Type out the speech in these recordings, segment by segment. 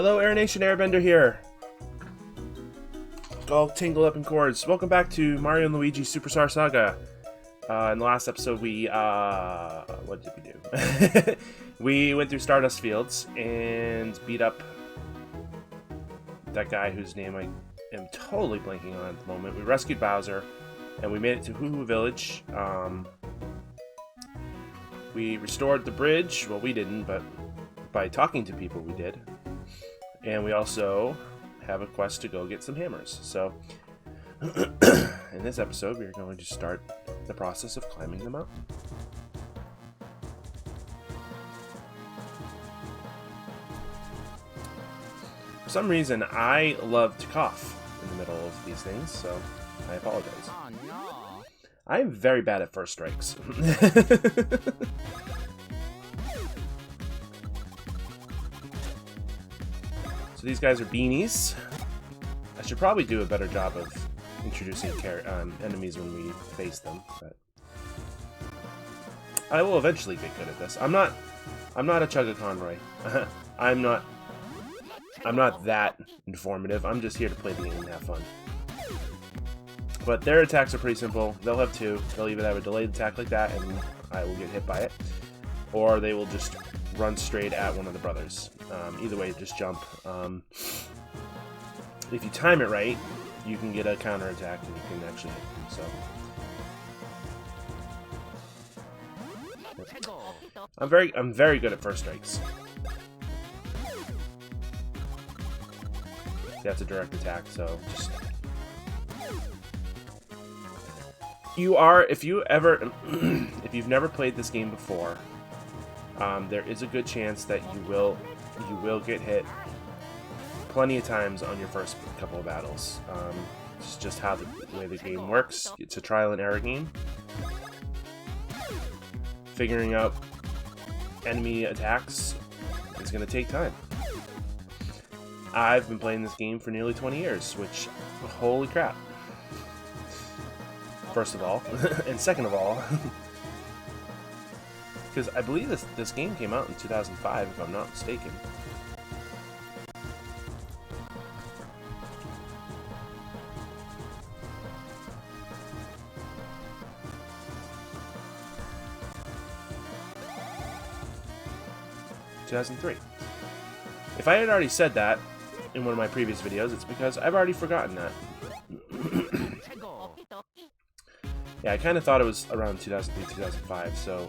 Hello, Air Nation, Airbender here. All tangled up in cords. Welcome back to Mario and Luigi Superstar Saga. In the last episode, we what did we do? We went through Stardust Fields and beat up that guy whose name I am totally blanking on at the moment. We rescued Bowser, and we made it to Hoohoo Village. We restored the bridge. Well, we didn't, but by talking to people, we did. And we also have a quest to go get some hammers. So, in this episode, we are going to start the process of climbing the mountain. For some reason, I love to cough in the middle of these things, so I apologize. Oh, no. I'm very bad at first strikes. So these guys are beanies. I should probably do a better job of introducing enemies when we face them, but I will eventually get good at this. I'm not a Chugga-Conroy. I'm not that informative. I'm just here to play the game and have fun. But their attacks are pretty simple. They'll have two. They'll either have a delayed attack like that, and I will get hit by it, or they will just run straight at one of the brothers. Either way, just jump. If you time it right, you can get a counter attack and you can actually hit them. So I'm very good at first strikes. That's a direct attack, so just if you've never played this game before, there is a good chance that you will get hit plenty of times on your first couple of battles. It's just how the way the game works. It's a trial and error game. Figuring out enemy attacks is going to take time. I've been playing this game for nearly 20 years, which, holy crap. First of all, and second of all, because I believe this game came out in 2005, if I'm not mistaken. If I had already said that in one of my previous videos, it's because I've already forgotten that. Yeah, I kind of thought it was around 2003, 2005, so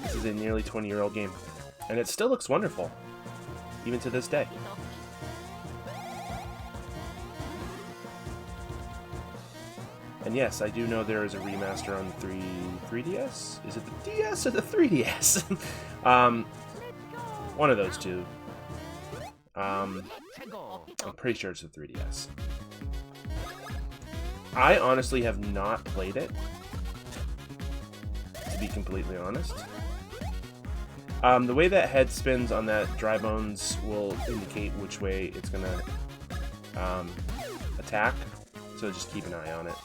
this is a nearly 20-year-old game, and it still looks wonderful, even to this day. And yes, I do know there is a remaster on the 3DS? Is it the DS or the 3DS? One of those two. I'm pretty sure it's the 3DS. I honestly have not played it, to be completely honest. The way that head spins on that dry bones will indicate which way it's gonna attack, so just keep an eye on it.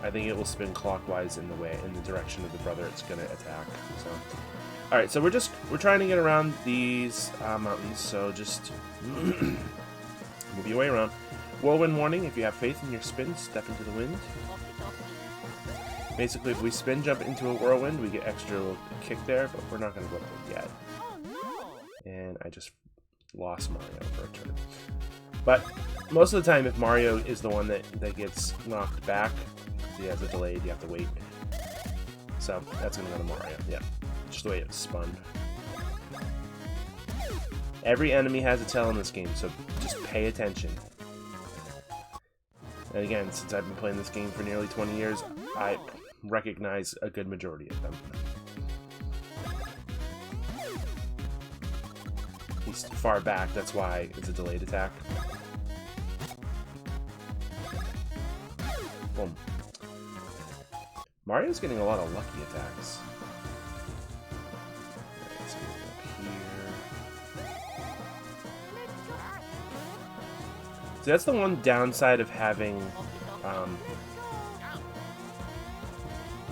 I think it will spin clockwise in the direction of the brother it's gonna attack. So, all right, so we're trying to get around these mountains. So just move your way around. Whirlwind warning: if you have faith in your spin, step into the wind. Basically, if we spin jump into a whirlwind, we get extra little kick there, but we're not gonna go up there yet. And I just lost Mario for a turn. But most of the time, if Mario is the one that gets knocked back, he has a delayed, you have to wait. So that's gonna go to Mario. Yeah, just the way it's spun. Every enemy has a tail in this game, so just pay attention. And again, since I've been playing this game for nearly 20 years, I recognize a good majority of them. He's far back, that's why it's a delayed attack. Boom. Mario's getting a lot of lucky attacks. Alright, let's go up here. So that's the one downside of having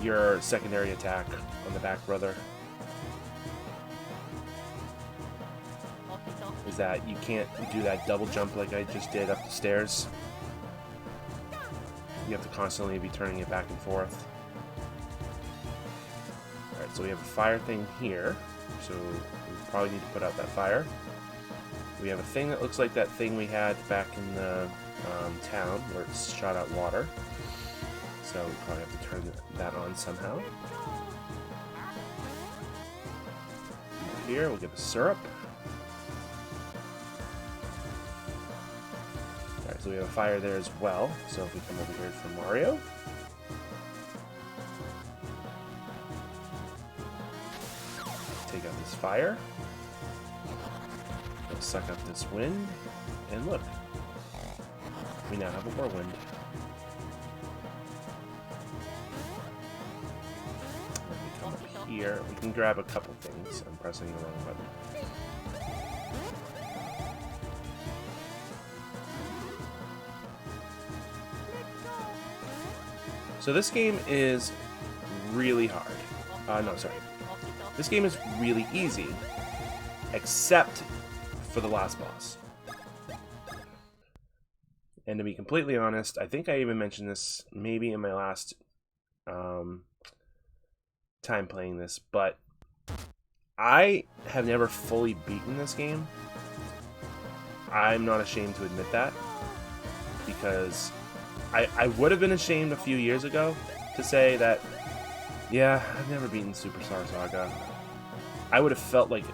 your secondary attack on the back brother. is that you can't do that double jump like I just did up the stairs. You have to constantly be turning it back and forth. Alright, so we have a fire thing here, so we probably need to put out that fire. We have a thing that looks like that thing we had back in the town where it shot out water. So we probably have to turn that on somehow. Here, we'll get the syrup. Alright, so we have a fire there as well. So if we come over here for Mario. Take out this fire. We'll suck up this wind. And look. We now have a whirlwind. Let me come up here. We can grab a couple things. I'm pressing the wrong button. So this game is really hard. No, sorry. This game is really easy, except for the last boss. And to be completely honest, I think I even mentioned this maybe in my last time playing this, but I have never fully beaten this game. I'm not ashamed to admit that, because I would have been ashamed a few years ago to say that, yeah, I've never beaten Superstar Saga. I would have felt like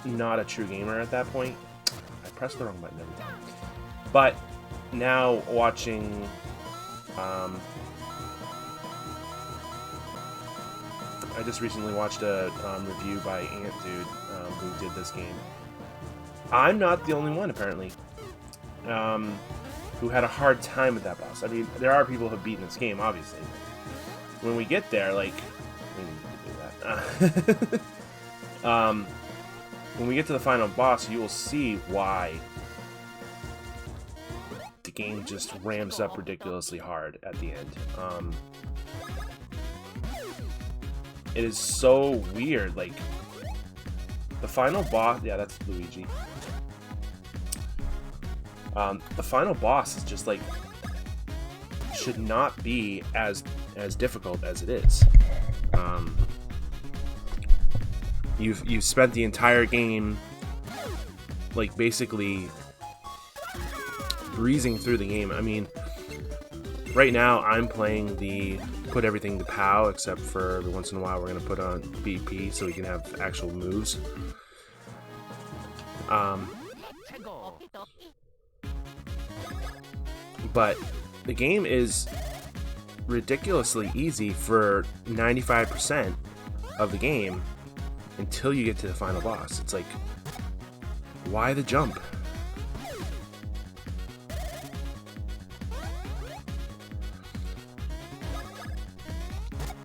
not a true gamer at that point. I pressed the wrong button every time. But now watching I just recently watched a review by Ant Dude who did this game. I'm not the only one, apparently, who had a hard time with that boss. I mean, there are people who have beaten this game, obviously. When we get there, like, we need to do that. When we get to the final boss, you will see why the game just ramps up ridiculously hard at the end. It is so weird. Like, the final boss, yeah, that's Luigi. The final boss is just like, should not be as difficult as it is. You've spent the entire game like basically breezing through the game. I mean, right now I'm playing the put everything to POW, except for every once in a while we're gonna put on BP so we can have actual moves. But the game is ridiculously easy for 95% of the game until you get to the final boss. It's like, why the jump?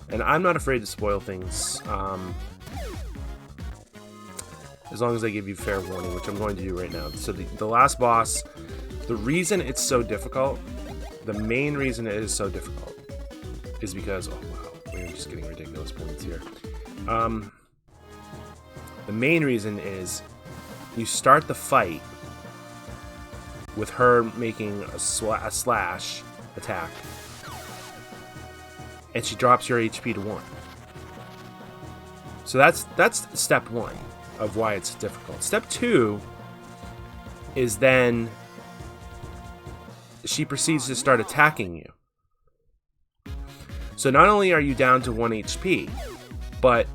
And I'm not afraid to spoil things, as long as I give you fair warning, which I'm going to do right now. So the last boss, the reason it's so difficult, the main reason it is so difficult, is because, oh wow, we're just getting ridiculous points here. The main reason is you start the fight with her making a slash attack, and she drops your HP to 1. So that's step 1 of why it's difficult. Step 2 is then she proceeds to start attacking you. So not only are you down to 1 HP, but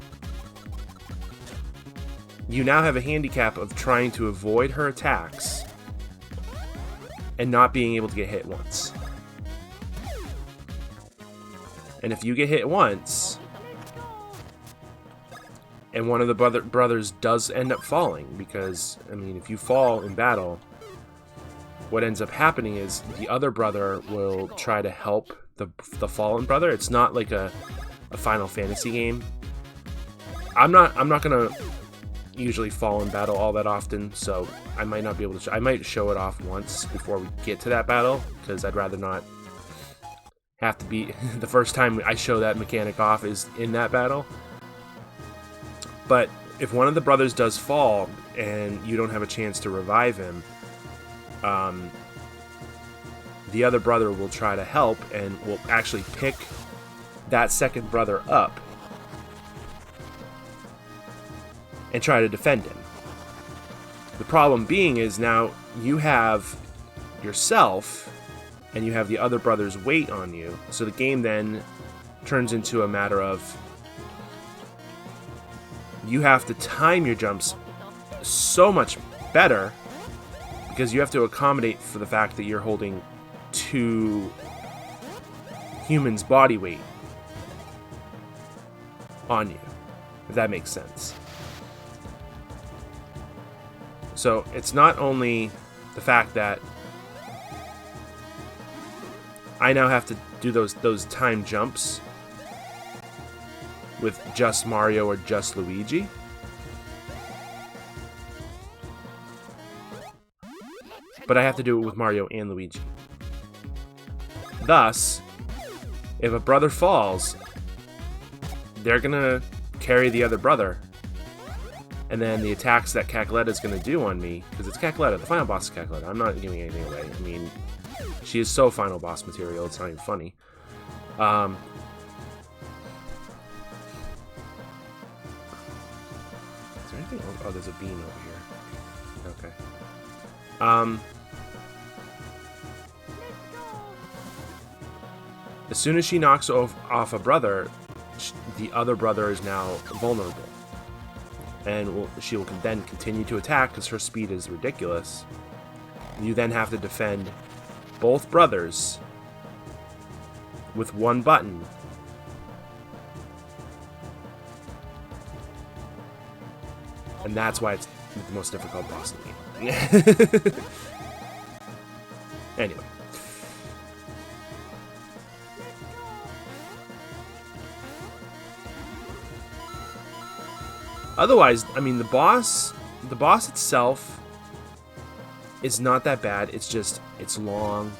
you now have a handicap of trying to avoid her attacks and not being able to get hit once. And if you get hit once, and one of the brothers does end up falling, because, I mean, if you fall in battle, what ends up happening is the other brother will try to help the fallen brother. It's not like a Final Fantasy game. I'm not gonna usually fall in battle all that often, so I might not be able to. I might show it off once before we get to that battle, because I'd rather not have to be the first time I show that mechanic off is in that battle. But if one of the brothers does fall and you don't have a chance to revive him, the other brother will try to help and will actually pick that second brother up and try to defend him. The problem being is now you have yourself and you have the other brother's weight on you, so the game then turns into a matter of you have to time your jumps so much better because you have to accommodate for the fact that you're holding 2 humans' body weight on you, if that makes sense. So it's not only the fact that I now have to do those time jumps with just Mario or just Luigi, but I have to do it with Mario and Luigi. Thus, if a brother falls, they're gonna carry the other brother, and then the attacks that Cackletta is gonna do on me, because it's Cackletta, the final boss is Cackletta. I'm not giving anything away. I mean, she is so final boss material, it's not even funny. Is there anything else? Oh, there's a beam over here. Okay. As soon as she knocks off a brother, the other brother is now vulnerable. And she will then continue to attack because her speed is ridiculous. You then have to defend both brothers with one button. And that's why it's the most difficult boss in the game. Anyway. Otherwise, I mean, the boss itself is not that bad. It's just, it's long.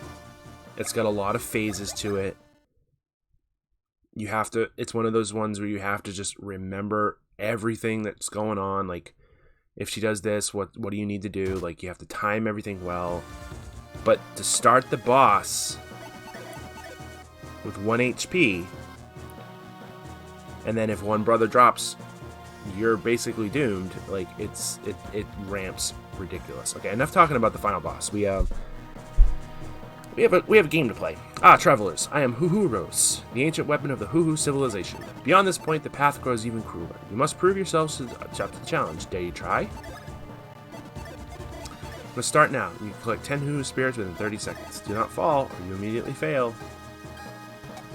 It's got a lot of phases to it. You have to, it's one of those ones where you have to just remember everything that's going on. Like, if she does this, what do you need to do? Like, you have to time everything well. But to start the boss with 1 HP, and then if one brother drops, you're basically doomed. Like, it ramps ridiculous. Okay, enough talking about the final boss. We have a game to play. Ah, travelers, I am Hoohoo Rose, the ancient weapon of the Hoohoo civilization. Beyond this point, the path grows even crueler. You must prove yourselves up to the challenge. Dare you try? Let's start now. You can collect 10 Hoohoo spirits within 30 seconds. Do not fall, or you immediately fail.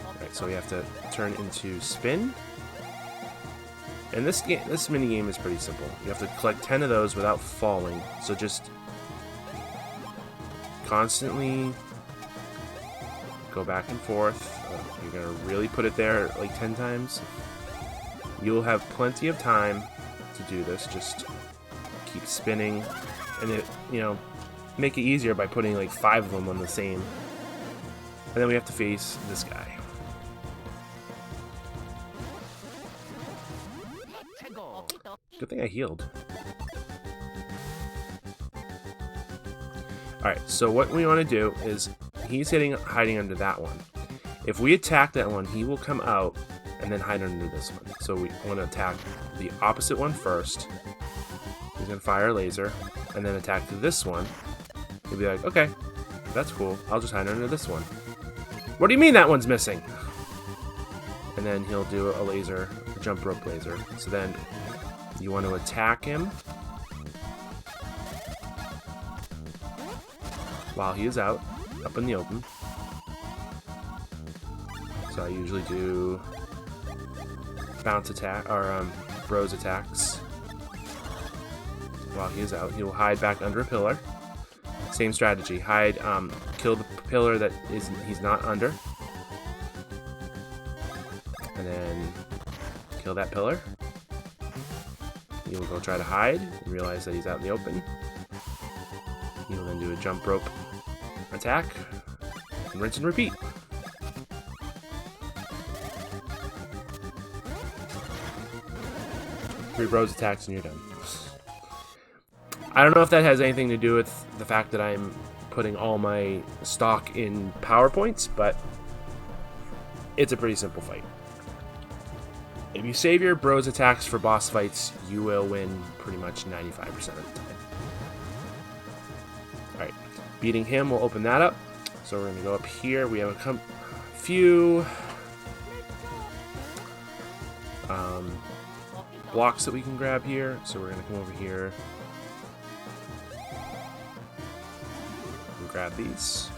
Alright, so we have to turn into spin. And this mini game is pretty simple. You have to collect 10 of those without falling. So just constantly go back and forth. You're gonna really put it there like 10 times. You'll have plenty of time to do this. Just keep spinning, and it, make it easier by putting like 5 of them on the same. And then we have to face this guy. Good thing I healed. Alright, so what we want to do is, he's hiding under that one. If we attack that one, he will come out and then hide under this one. So we want to attack the opposite one first. He's going to fire a laser, and then attack this one. He'll be like, okay, that's cool. I'll just hide under this one. What do you mean that one's missing? And then he'll do a laser, a jump rope laser. So then you want to attack him while he is out, up in the open. So I usually do bounce attack, or bros attacks while he is out. He will hide back under a pillar. Same strategy, hide, kill the pillar that he's not under, and then kill that pillar. He will go try to hide and realize that he's out in the open. He will then do a jump rope attack, and rinse and repeat. 3 bros attacks and you're done. I don't know if that has anything to do with the fact that I'm putting all my stock in PowerPoints, but it's a pretty simple fight. If you save your bros attacks for boss fights, you will win pretty much 95% of the time. Alright, beating him will open that up. So we're going to go up here. We have a few blocks that we can grab here. So we're going to come over here and grab these.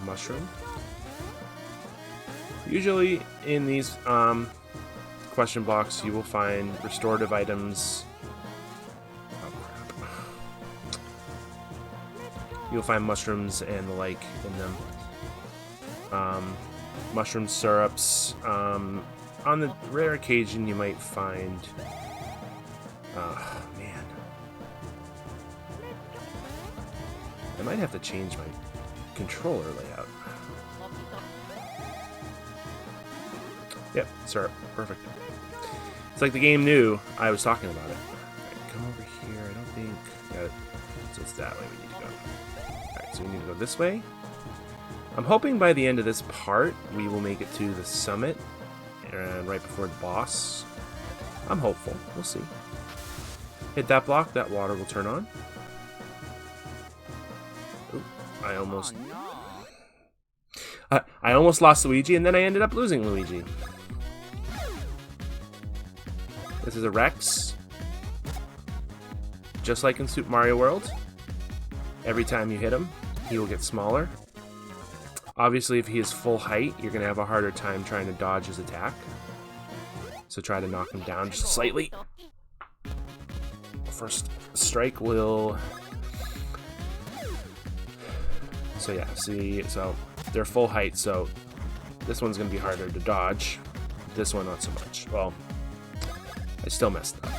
Mushroom. Usually in these question blocks, you will find restorative items. Oh, crap. You'll find mushrooms and the like in them. Mushroom syrups. On the rare occasion, you might find. Oh, man. I might have to change my controller layout. Yep, syrup. Perfect. It's like the game knew I was talking about it. Alright, come over here. I don't think... Yeah, so it's that way we need to go. Alright, so we need to go this way. I'm hoping by the end of this part, we will make it to the summit. And right before the boss. I'm hopeful. We'll see. Hit that block. That water will turn on. Ooh, I almost... I almost lost Luigi, and then I ended up losing Luigi. This is a Rex. Just like in Super Mario World, every time you hit him, he will get smaller. Obviously, if he is full height, you're going to have a harder time trying to dodge his attack. So try to knock him down just slightly. First strike will... So yeah, see, so they're full height, so this one's going to be harder to dodge. This one, not so much. Well, I still messed up.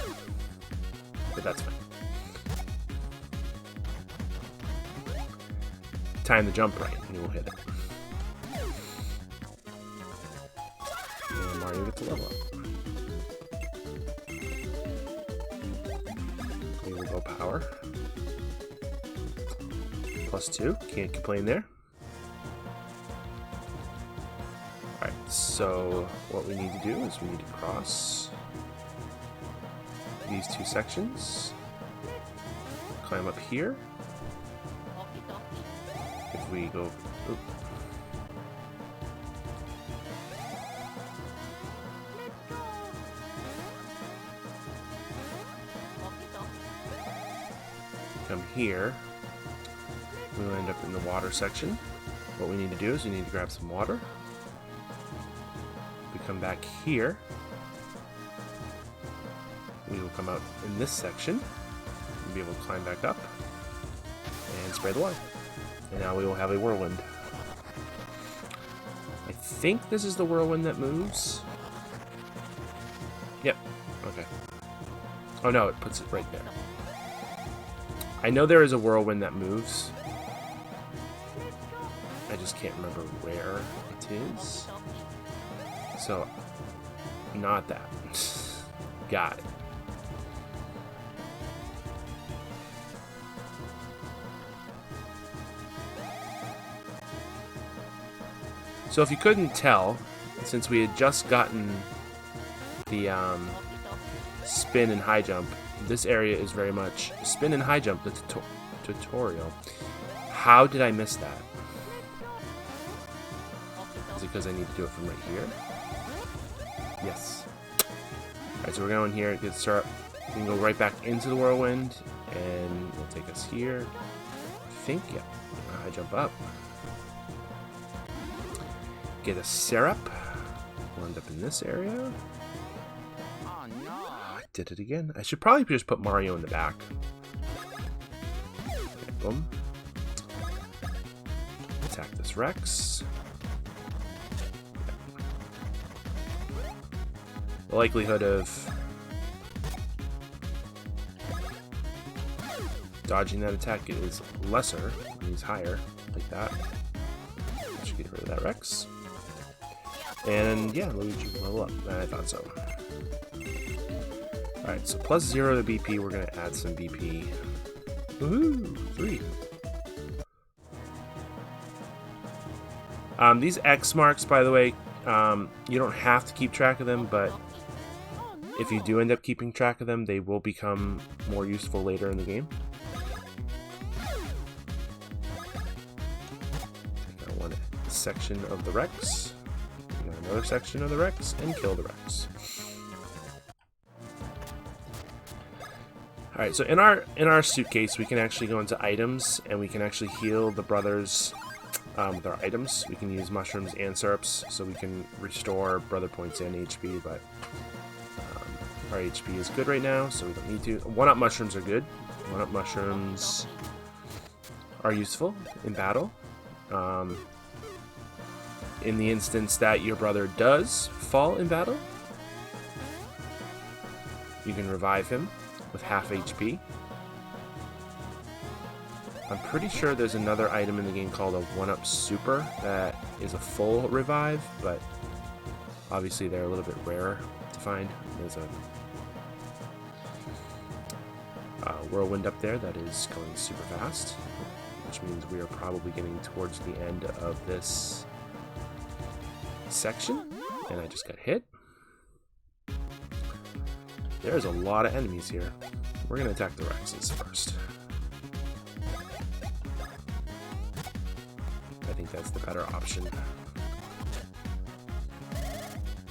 But that's fine. Time the jump right, and you will hit it. And Mario gets a level up. We will go power. +2, can't complain there. Alright, so what we need to do is we need to cross these 2 sections. Climb up here. If we go... Oop. Come here. We'll end up in the water section. What we need to do is we need to grab some water. We come back here. We will come out in this section. We'll be able to climb back up and spray the water. And now we will have a whirlwind. I think this is the whirlwind that moves. Yep. Okay. Oh no, it puts it right there. I know there is a whirlwind that moves. I just can't remember where it is. So, not that. Got it. So if you couldn't tell, since we had just gotten the spin and high jump, this area is very much spin and high jump, the tutorial. How did I miss that? Is it because I need to do it from right here? Yes. Alright, so we're going here, get start. We can go right back into the whirlwind, and it'll take us here. I think, yeah. High jump up. Get a syrup. We'll end up in this area. Oh no! I did it again. I should probably just put Mario in the back. Okay, boom. Attack this Rex. The likelihood of dodging that attack is lesser when he's higher, like that. I should get rid of that Rex. And yeah, Luigi will level up. I thought so. Alright, so plus 0 to BP, we're going to add some BP. Woohoo! 3. These X marks, by the way, you don't have to keep track of them, but if you do end up keeping track of them, they will become more useful later in the game. Take out one section of the Rex, another section of the Rex, and kill the Rex. Alright, so in our suitcase, we can actually go into items, and we can actually heal the brothers with our items. We can use mushrooms and syrups, so we can restore brother points and HP, but our HP is good right now, so we don't need to. 1-up mushrooms are good. 1-up mushrooms are useful in battle. In the instance that your brother does fall in battle, you can revive him with half HP. I'm pretty sure there's another item in the game called a 1-up super that is a full revive, but obviously they're a little bit rarer to find. There's a whirlwind up there that is going super fast, which means we are probably getting towards the end of this section, and I just got hit. There's a lot of enemies here. We're going to attack the Rexes first. I think that's the better option.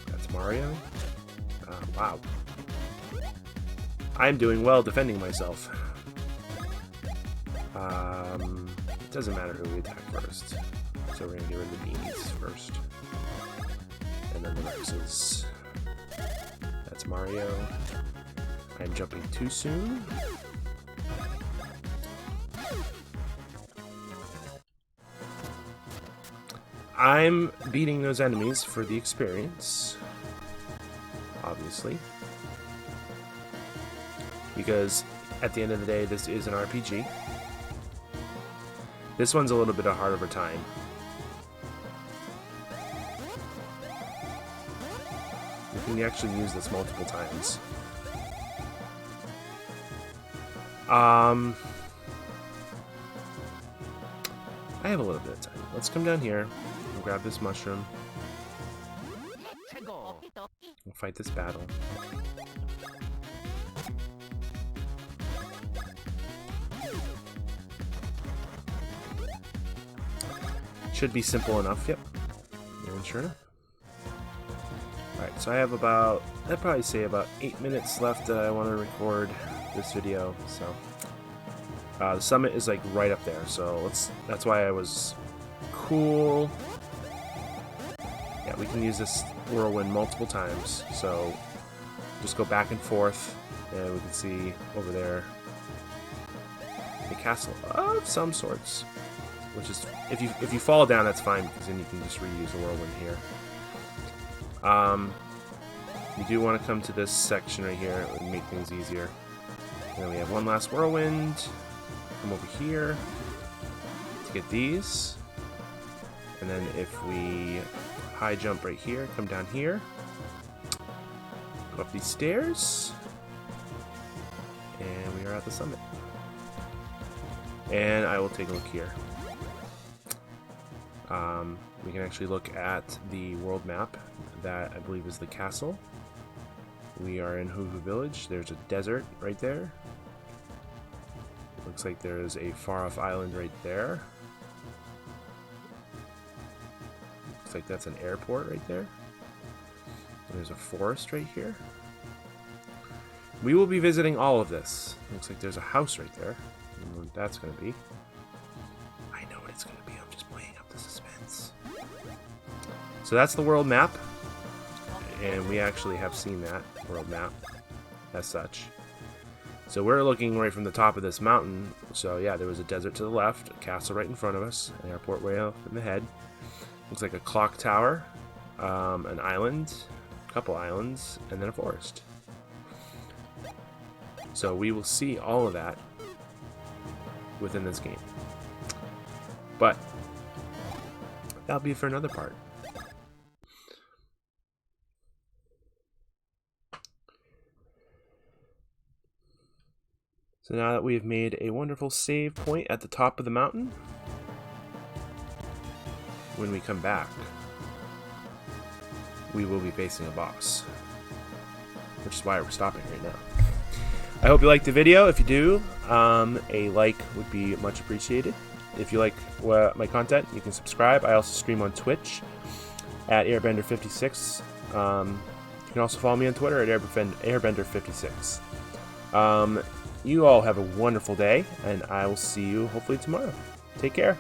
That's Mario. Wow. I'm doing well defending myself. It doesn't matter who we attack first. So we're going to get rid of the beanies first. And then the Rexes. That's Mario. I'm jumping too soon. I'm beating those enemies for the experience, obviously, because at the end of the day, this is an RPG. This one's a little bit harder of a time. You can actually use this multiple times. I have a little bit of time. Let's come down here and grab this mushroom. We'll fight this battle. Should be simple enough, yep. And sure enough. Alright, so I have about, I'd probably say about 8 minutes left that I want to record this video, so. The summit is like right up there, so that's why I was cool. Yeah, we can use this whirlwind multiple times, so just go back and forth, and we can see over there a castle of some sorts. Which is, if you fall down, that's fine, because then you can just reuse the whirlwind here. You do want to come to this section right here. It would make things easier. And then we have one last whirlwind. Come over here to get these. And then if we high jump right here, come down here, go up these stairs, and we are at the summit. And I will take a look here. We can actually look at the world map that I believe is the castle. We are in Hoohoo Village. There's a desert right there. Looks like there is a far-off island right there. Looks like that's an airport right there. And there's a forest right here. We will be visiting all of this. Looks like there's a house right there. I don't know what that's going to be. I know what it's going to be. I'm just playing up the suspense. So that's the world map. And we actually have seen that world map as such. So we're looking right from the top of this mountain. So yeah, there was a desert to the left, a castle right in front of us, an airport way up in the head. Looks like a clock tower, an island, a couple islands, and then a forest. So we will see all of that within this game. But that'll be for another part. So now that we have made a wonderful save point at the top of the mountain, when we come back, we will be facing a boss, which is why we're stopping right now. I hope you liked the video. If you do, a like would be much appreciated. If you like my content, you can subscribe. I also stream on Twitch at Airbender56. You can also follow me on Twitter at Airbender56. You all have a wonderful day, and I will see you hopefully tomorrow. Take care.